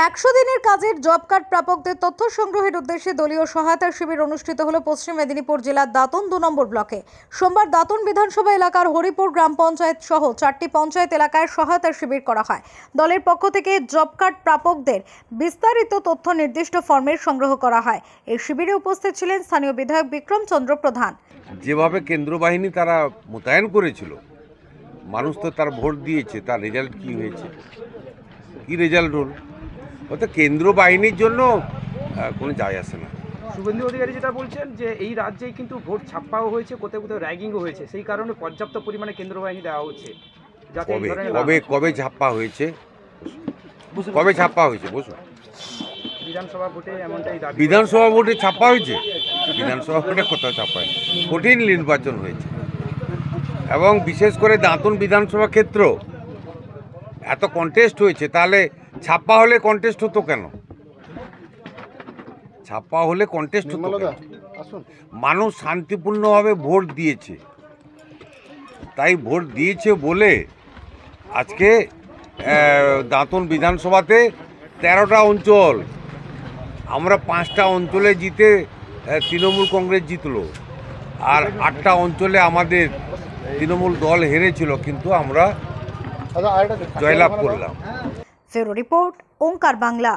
100 দিনের কাজের job card প্রাপকদের তথ্য সংগ্রহের উদ্দেশ্যে দলীয় সহায়তা শিবির অনুষ্ঠিত হলো পশ্চিম মেদিনীপুর জেলার দাঁতন 2 নম্বর ব্লকে। সোমবার দাঁতন বিধানসভা এলাকার হরিপুর গ্রাম পঞ্চায়েত সহ 4টি পঞ্চায়েত এলাকায় সহায়তা শিবির করা হয়। দলের পক্ষ থেকে জব কার্ড প্রাপকদের বিস্তারিত তথ্য নির্দিষ্ট ফর্মের সংগ্রহ করা হয়। এই শিবিরে উপস্থিত ছিলেন স্থানীয় বিধায়ক বিক্রম চন্দ্র প্রধান। যেভাবে কেন্দ্র বাহিনী তারা মোতায়েন করেছিল, মানুষ তো তার ভোট দিয়েছে, তার রেজাল্ট কি হয়েছে, কি রেজাল্ট হল, অর্থাৎ কেন্দ্র বাহিনীর জন্য কোনো যায় আসে না। শুভেন্দু অধিকারী যেটা বলছেন যে এই রাজ্যেই কিন্তু ভোট ছাপ্পাও হয়েছে, কোথাও কোথাও র্যাগিংও হয়েছে, সেই কারণে পর্যাপ্ত পরিমাণে কেন্দ্র বাহিনী দেওয়া হচ্ছে। যাতে কবে ছাপ্পা হয়েছে, কবে ছাপ্পা হয়েছে? বসুন। বিধানসভা ভোটে এমনটাই দাবি। বিধানসভা ভোটে ছাপ্পা হয়েছে? বিধানসভা ভোটে কোথাও ছাপ্পা হয়নি, কঠিন নির্বাচন হয়েছে। এবং বিশেষ করে দাঁতন বিধানসভা ক্ষেত্র এত কন্টেস্ট হয়েছে, তাহলে ছাপ্পা হলে কন্টেস্ট হতো কেন? ছাপ্পা হলে কন্টেস্ট হতো কেন? মানুষ শান্তিপূর্ণভাবে ভোট দিয়েছে, তাই ভোট দিয়েছে বলে আজকে দাঁতন বিধানসভাতে 13টা অঞ্চল, আমরা 5টা অঞ্চলে জিতে তৃণমূল কংগ্রেস জিতলো, আর 8টা অঞ্চলে আমাদের তৃণমূল দল হেরেছিল, কিন্তু আমরা জয়লাভ করলাম। ফেরো রিপোর্ট, ওঙ্কার বাংলা।